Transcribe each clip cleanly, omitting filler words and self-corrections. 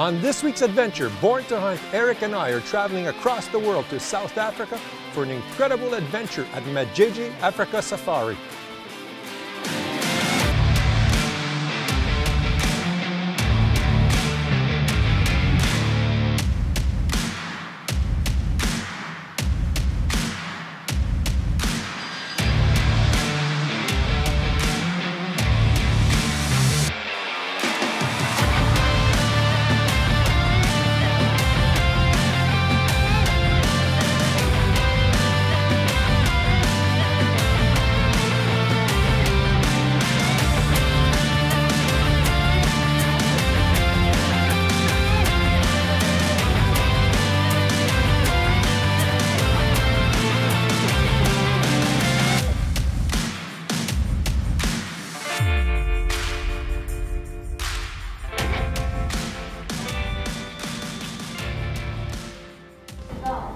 On this week's adventure, Born to Hunt, Eric and I are traveling across the world to South Africa for an incredible adventure at Majeje Africa Safari.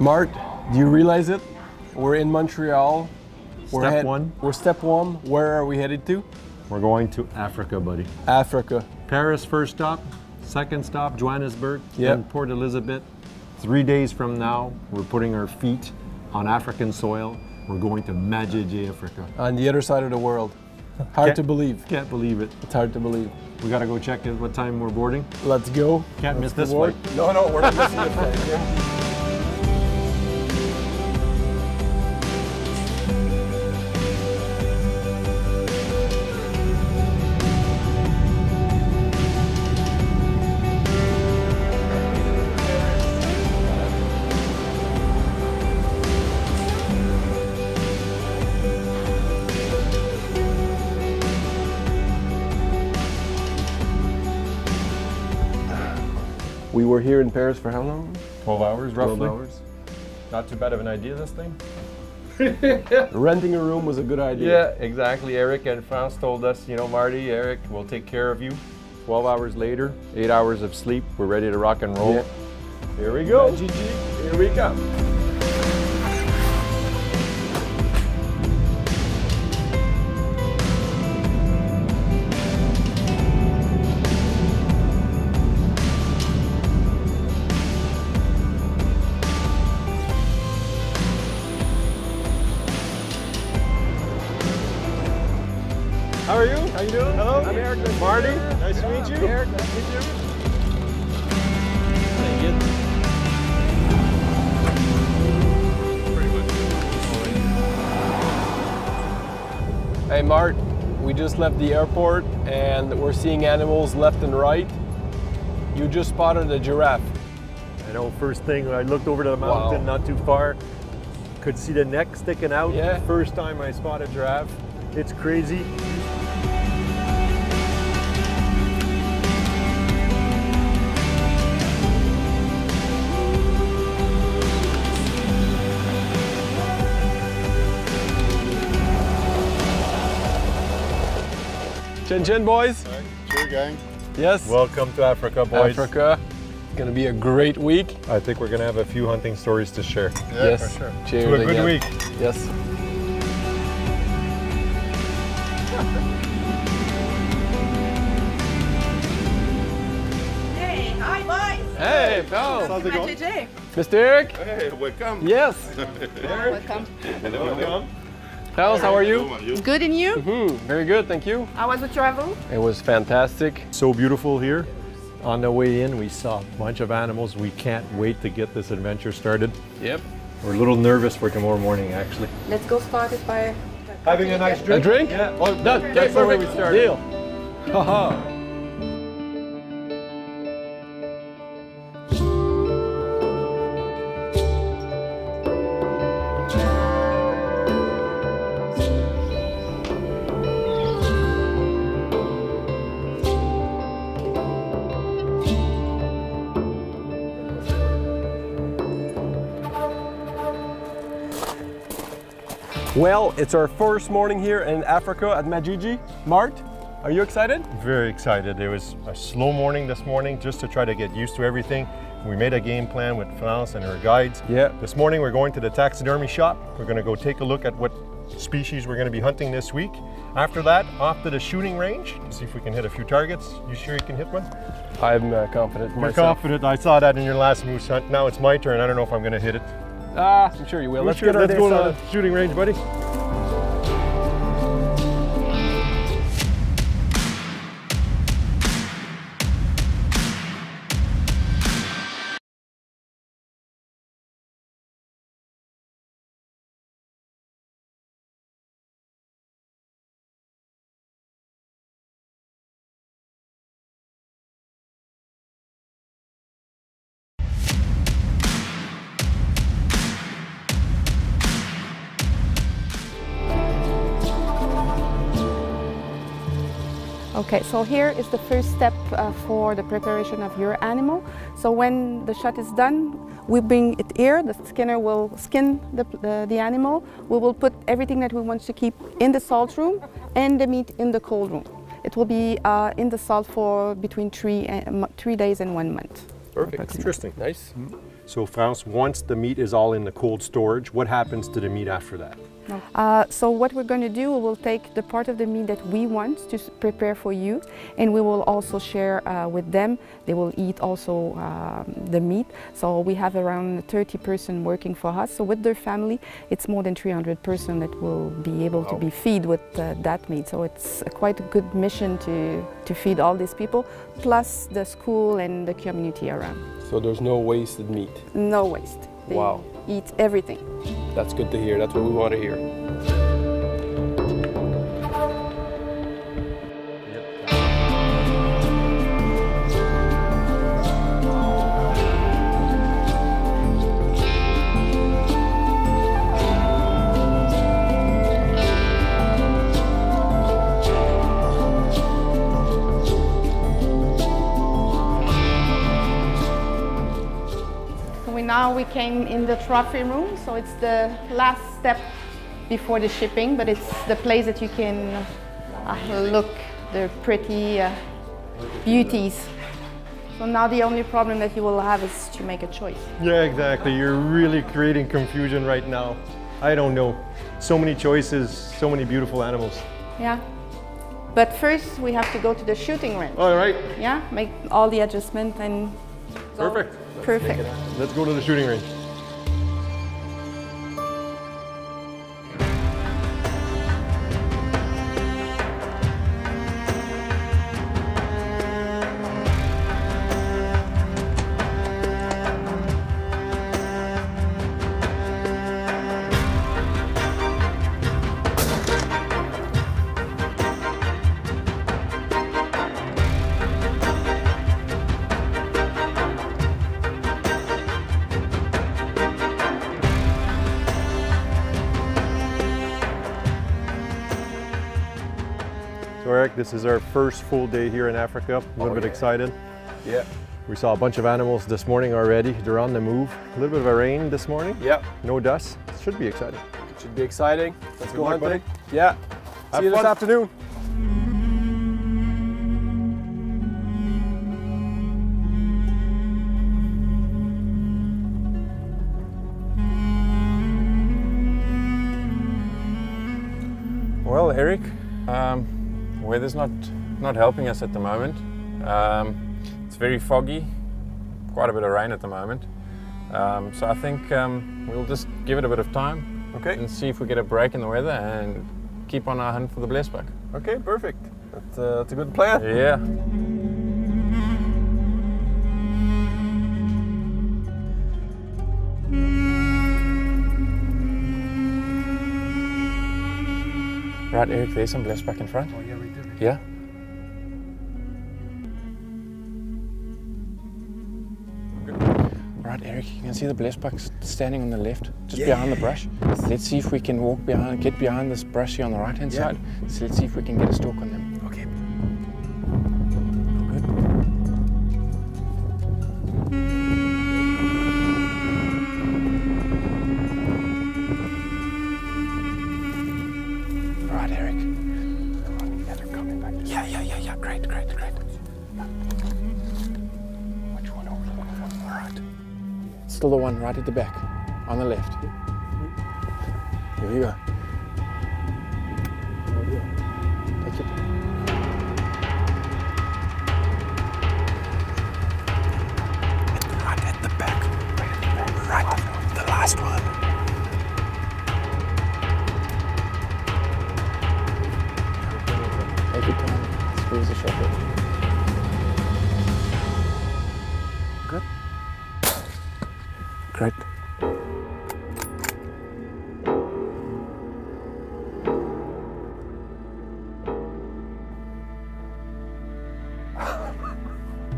Mart, do you realize it? We're in Montreal. We're step one. Where are we headed to? We're going to Africa, buddy. Africa. Paris first stop, second stop Johannesburg, Yep. then Port Elizabeth. 3 days from now, we're putting our feet on African soil. We're going to Majeje Africa. On the other side of the world. Hard to believe. Can't believe it. It's hard to believe. We gotta go check in what time we're boarding. Let's go. Can't miss Let's this board. flight. No, we're not missing this flight. We were here in Paris for how long? 12 hours, roughly. 12 hours. Not too bad of an idea, this thing. Renting a room was a good idea. Yeah, exactly. Eric and France told us, you know, Marty, Eric, we'll take care of you. 12 hours later, 8 hours of sleep, we're ready to rock and roll. Yeah. Here we go. Here we come. How are you? How you doing? Hello. I'm Eric. Marty. Nice to meet you. Eric, nice to meet you. Hey Mart, we just left the airport and we're seeing animals left and right. You just spotted a giraffe. I know, first thing, I looked over to the mountain, not too far. Could see the neck sticking out. Yeah. First time I spotted a giraffe. It's crazy. Chin chin, boys. All right, cheer, gang. Yes. Welcome to Africa, boys. Africa. It's gonna be a great week. I think we're gonna have a few hunting stories to share. Yeah, Yes. for sure. Cheers To a good again. week. Yes. Hey, hi boys! Hey, pal. How's it going? Majeje. Mr. Eric. Hey, welcome. Yes. Welcome. Welcome. Pals, how are you? Good, and you? Very good, thank you. How was the travel? It was fantastic. So beautiful here. On the way in, we saw a bunch of animals. We can't wait to get this adventure started. Yep. We're a little nervous for tomorrow morning, actually. Let's go start it by Having a nice A drink? drink? Yeah. Oh, done. That's the way we started. Deal. Haha. Well, it's our first morning here in Africa at Majeje. Mart, are you excited? Very excited. It was a slow morning this morning just to try to get used to everything. We made a game plan with France and her guides. Yeah. This morning we're going to the taxidermy shop. We're going to go take a look at what species we're going to be hunting this week. After that, off to the shooting range. See if we can hit a few targets. You sure you can hit one? I'm confident You're myself. confident. I saw that in your last moose hunt. Now it's my turn. I don't know if I'm going to hit it. I'm sure you will. Let's go to the shooting range, buddy. Okay, so here is the first step for the preparation of your animal. So when the shot is done, we bring it here. The skinner will skin the animal. We will put everything that we want to keep in the salt room and the meat in the cold room. It will be in the salt for between 3 days and 1 month. Perfect. Interesting. Nice. So France, once the meat is all in the cold storage, what happens to the meat after that? So what we're going to do, we will take the part of the meat that we want to prepare for you, and we will also share with them. They will eat also the meat. So we have around 30 persons working for us. So with their family, it's more than 300 persons that will be able to be fed with that meat. So it's quite a good mission to feed all these people, plus the school and the community around. So there's no wasted meat. No waste. They eat everything. That's good to hear. That's what we want to hear. Now we came in the trophy room, so it's the last step before the shipping, but it's the place that you can look the pretty beauties. So now the only problem that you will have is to make a choice. Yeah, exactly. You're really creating confusion right now. I don't know. So many choices, so many beautiful animals. Yeah. But first we have to go to the shooting range. All right. Yeah, make all the adjustments and... Perfect. Perfect. Let's go to the shooting range. So Eric, this is our first full day here in Africa. A little bit excited. Yeah. We saw a bunch of animals this morning already. They're on the move. A little bit of a rain this morning. Yeah. No dust. Should be exciting. Should be exciting. Let's go luck, hunting. buddy. Yeah. See you this afternoon. Well, Eric, weather's not helping us at the moment. It's very foggy, quite a bit of rain at the moment. So I think we'll just give it a bit of time, Okay. and see if we get a break in the weather and keep on our hunt for the blessbuck. Okay, perfect. That's a good plan. Yeah. Right, Eric, there's some blessbuck in front. Oh yeah, we do. Yeah. Right, Eric, you can see the blessbuck standing on the left, just behind the brush. Let's see if we can get behind this brush here on the right-hand side. So let's see if we can get a stalk on them. Okay. Right, Eric. Come on, yeah, they're coming back. Yeah. Great. Which one are we looking for? All right. Still the one right at the back, on the left. Here we go. Take it. Right at the back. Right, the last one. Take your time. Squeeze the shoulder. Good. Great.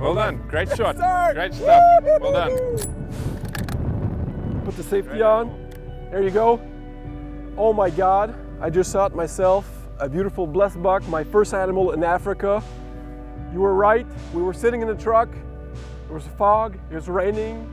Well done. Great shot. Sir. Great stuff. Well done. Put the safety on. There you go. Oh my God, I just saw it myself. A beautiful blessed buck, my first animal in Africa. You were right. We were sitting in the truck. There was fog, it was raining,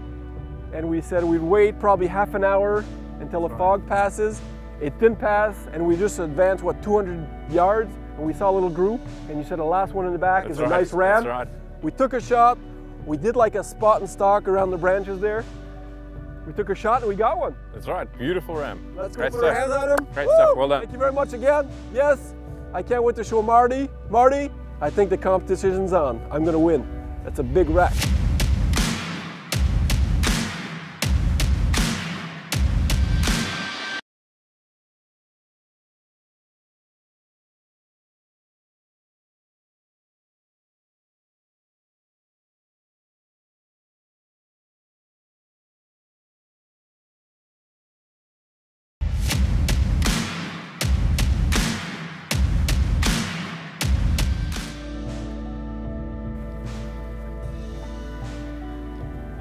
and we said we'd wait probably half an hour until the fog passes. It didn't pass, and we just advanced, what, 200 yards, and we saw a little group, and you said the last one in the back is a nice ram. That's right. We took a shot. We did like a spot and stalk around the branches there. We took a shot and we got one. That's right. Beautiful ram. Let's go Great put our stuff. hands on him. Great Woo! stuff. Well done. Thank you very much again. Yes, I can't wait to show Marty. Marty, I think the competition's on. I'm gonna win. That's a big rack.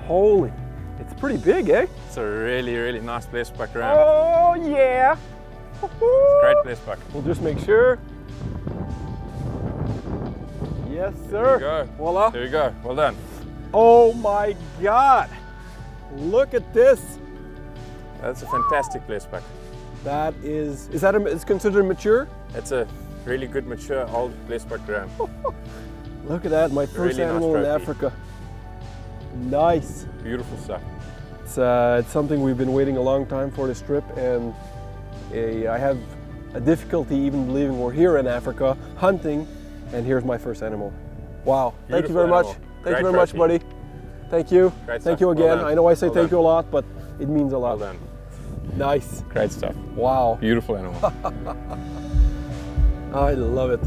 Holy, it's pretty big, eh? It's a really, really nice blessed buck ram. Oh yeah! Great blessed buck. We'll just make sure. Yes, sir. There you go. Voila. There you go. Well done. Oh my God! Look at this. That's a fantastic blessed buck. That is that it's considered mature? It's a really good, mature, old blessed buck ram. Look at that, my first Really nice animal in trophy. Africa. Nice. Beautiful stuff. It's something we've been waiting a long time for this trip, and I have a difficulty even believing we're here in Africa hunting, and here's my first animal. Wow. Thank you very much. Thank you very much, buddy. Thank you. Great Thank stuff. you Well again. done. I know I say Well thank done. you a lot, but it means a lot. Well done. Nice. Great stuff. Wow. Beautiful animal. I love it.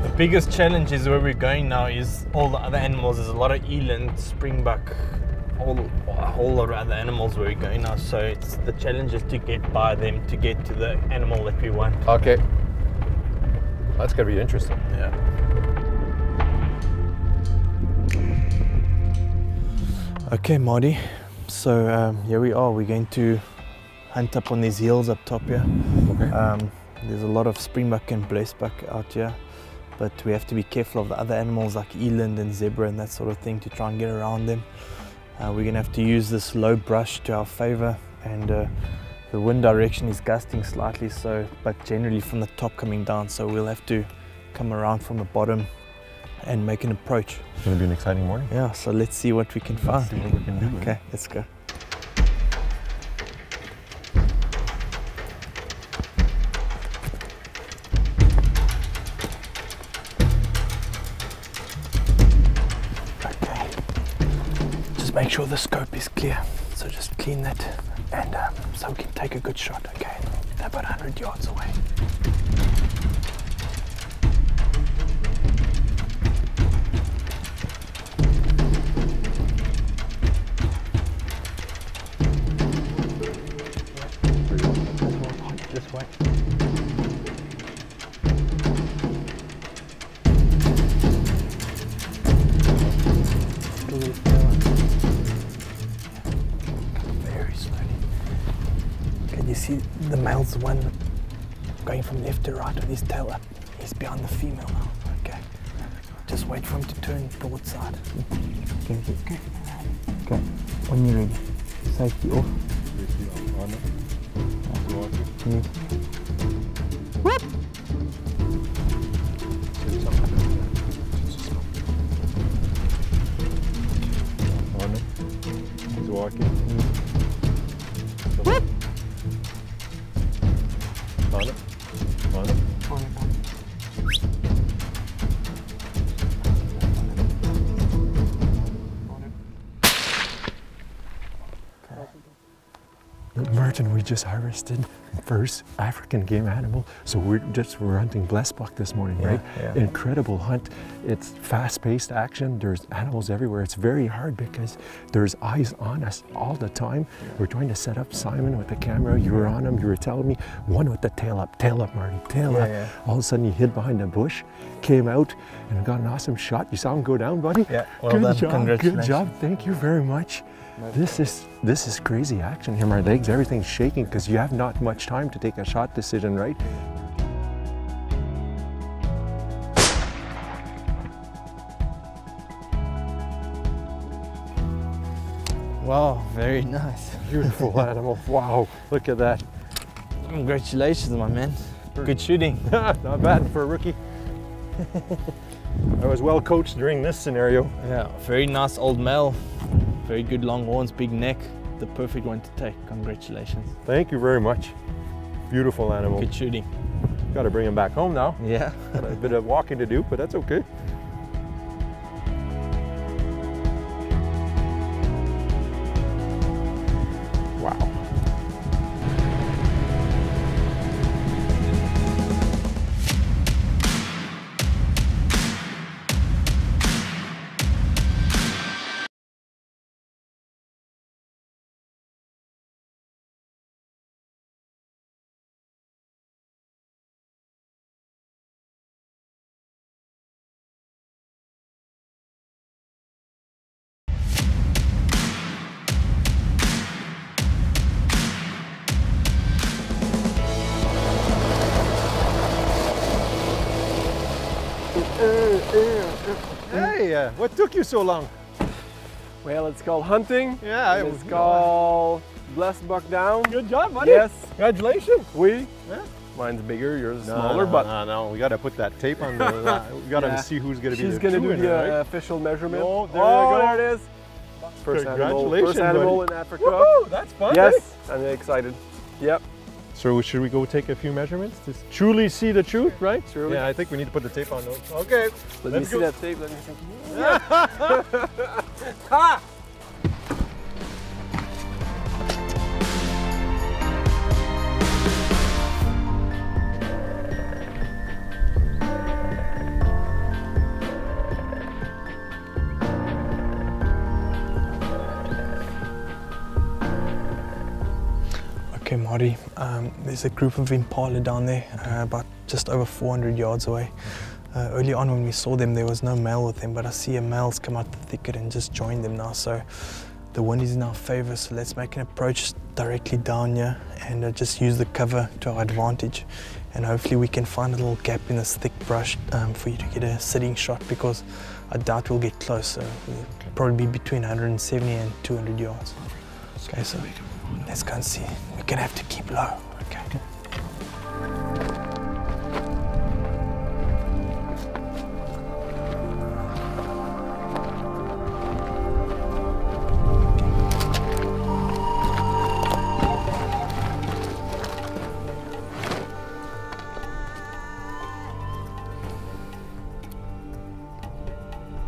The biggest challenge is where we're going now is all the other animals. There's a lot of eland, springbuck, a whole lot of other animals where we're going now. So the challenge is to get by them to get to the animal that we want. Okay. That's gonna be interesting. Yeah. Okay, Marty. So here we are. We're going to hunt up on these hills up top here. Okay. There's a lot of springbuck and blessbuck out here, but we have to be careful of the other animals like eland and zebra and that sort of thing to try and get around them. We're going to have to use this low brush to our favor, and the wind direction is gusting slightly, so but generally from the top coming down, so we'll have to come around from the bottom and make an approach. It's gonna be an exciting morning. Yeah, so let's see what we can find. See what we can do. Okay, let's go. Okay, just make sure the scope is clear. So just clean that, and so we can take a good shot. Okay, they're about 100 yards away. Just wait. Very slowly. Can you see the male's the one going from left to right with his tail up? He's behind the female now. Okay. Just wait for him to turn broad side. Okay. Okay. When you're ready. Safety off. Martin, we just harvested first African game animal. So we're hunting blessbuck this morning, right? Yeah. Incredible hunt. It's fast-paced action. There's animals everywhere. It's very hard because there's eyes on us all the time. We're trying to set up Simon with the camera. You were on him. You were telling me one with the tail up, Marty, tail up. Yeah. All of a sudden he hid behind a bush, came out, and got an awesome shot. You saw him go down, buddy? Yeah. Well Good done. job. Congratulations. Good job. Thank you very much. This is crazy action here. My legs, everything's shaking because you have not much time to take a shot decision, right? Wow, very nice. Beautiful animal. Wow, look at that. Congratulations, my man. Good shooting. Not bad for a rookie. I was well coached during this scenario. Yeah, very nice old male. Very good long horns, big neck. The perfect one to take. Congratulations. Thank you very much. Beautiful animal. Good shooting. Got to bring him back home now. Yeah. Got a bit of walking to do, but that's okay. Wow. Hey, what took you so long? Well, it's called hunting. Yeah, It's called blessbuck down. Good job, buddy. Yes. Congratulations. Yeah. Yeah. Mine's bigger, yours is smaller, but no, we got to put that tape on the. We got to Yeah. see who's going to be she's the going to true do winner, the right? official measurement. Oh, there you go. There it is. First Congratulations, animal buddy. in Africa. Woohoo, that's fun. Yes, I'm excited. Yep. So should we go take a few measurements to truly see the truth, right? Truly. Yeah, I think we need to put the tape on those. Okay. Let me Let's see go. that tape. Let me see. Ha! Okay, Marty, there's a group of impala down there, about just over 400 yards away. Early on when we saw them, there was no male with them, but I see a male's come out the thicket and just joined them now. So the wind is in our favor, so let's make an approach directly down here and just use the cover to our advantage. And hopefully we can find a little gap in this thick brush for you to get a sitting shot, because I doubt we'll get close. So we'll probably be between 170 and 200 yards. Okay, so let's go and see. We're gonna have to keep low. Okay.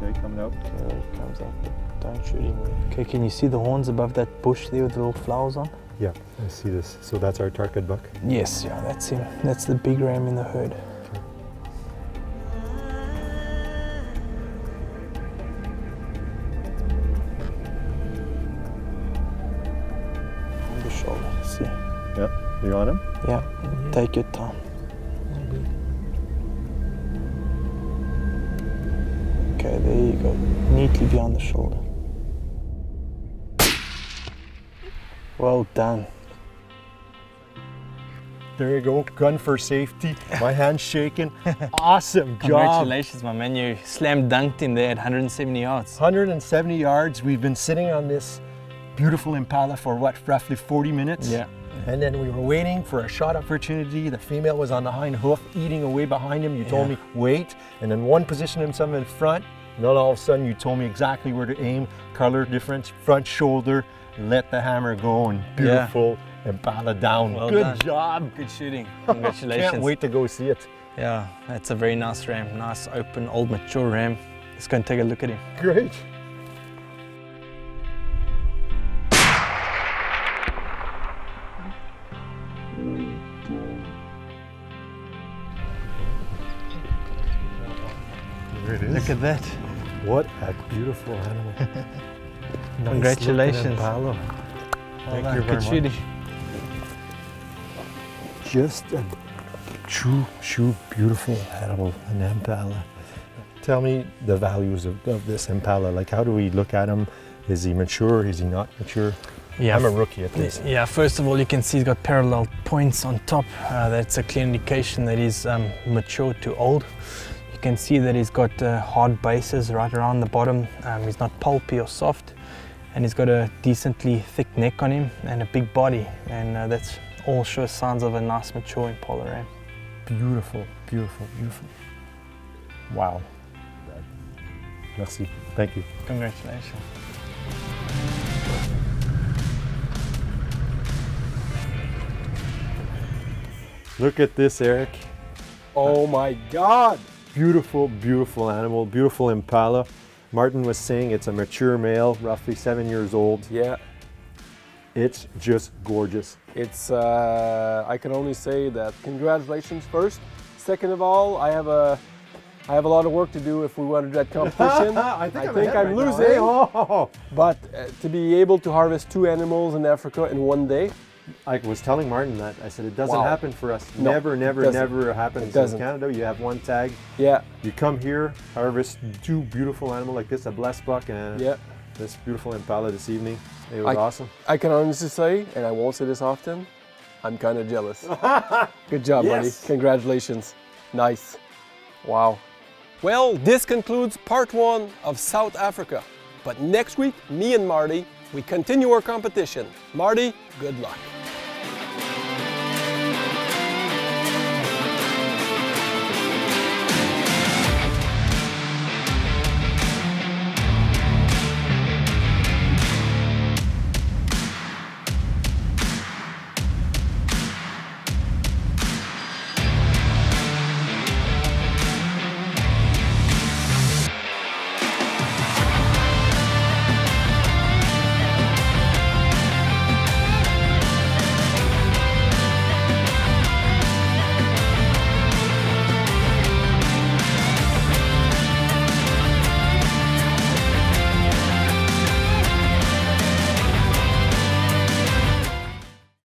Okay, coming out. Okay, it comes up. Don't shoot him. Okay, can you see the horns above that bush there with the little flowers on? Yeah, I see this. So that's our target buck. Yes, yeah, that's him. That's the big ram in the herd. On the shoulder, see? Yep. You on him? Yeah, take your time. Okay, there you go. Neatly behind the shoulder. Well done. There you go. Gun for safety. My hand's shaking. Awesome job. Congratulations, my man. You slam dunked him there at 170 yards. 170 yards. We've been sitting on this beautiful impala for what, roughly 40 minutes? Yeah. And then we were waiting for a shot opportunity. The female was on the hind hoof, eating away behind him. You told me, wait. And then one positioned himself in front. And then all of a sudden you told me exactly where to aim. Color difference, front shoulder, let the hammer go, and beautiful impala down. Well Good done. job. Good shooting. Congratulations. Can't wait to go see it. Yeah, that's a very nice ram. Nice, open, old, mature ram. Let's go and take a look at him. Great. at that. What a beautiful animal. Nice Congratulations. looking impala. Thank you very Good much. shooting. Just a true beautiful animal, an impala. Tell me the values of this impala. Like, how do we look at him? Is he mature? Is he not mature? Yeah, I'm a rookie at this. Yeah, first of all, you can see he's got parallel points on top. That's a clear indication that he's mature to old. You can see that he's got hard bases right around the bottom. He's not pulpy or soft, and he's got a decently thick neck on him and a big body, and that's all shows signs of a nice mature impala ram. Beautiful, beautiful, beautiful. Wow. Merci. Thank you. Congratulations. Look at this, Eric. Oh my God! Beautiful, beautiful animal, beautiful impala. Martin was saying it's a mature male, roughly 7 years old. Yeah, It's just gorgeous. it's, I can only say that congratulations first. Second of all, I have a lot of work to do if we want to do that competition. I think ahead I'm right now, losing. eh? Oh. But to be able to harvest 2 animals in Africa in one day, I was telling Martin that. I said it doesn't Wow. happen for us. No, Never, it never, doesn't. never happens It doesn't. in Canada. You have one tag. yeah, You come here, harvest 2 beautiful animals like this, a blessed buck and yeah. this beautiful impala this evening. It was awesome. I can honestly say, and I won't say this often, I'm kind of jealous. Good job, Yes. buddy. Congratulations. Nice. Wow. Well, this concludes part 1 of South Africa. But next week, me and Marty, we continue our competition. Marty, good luck.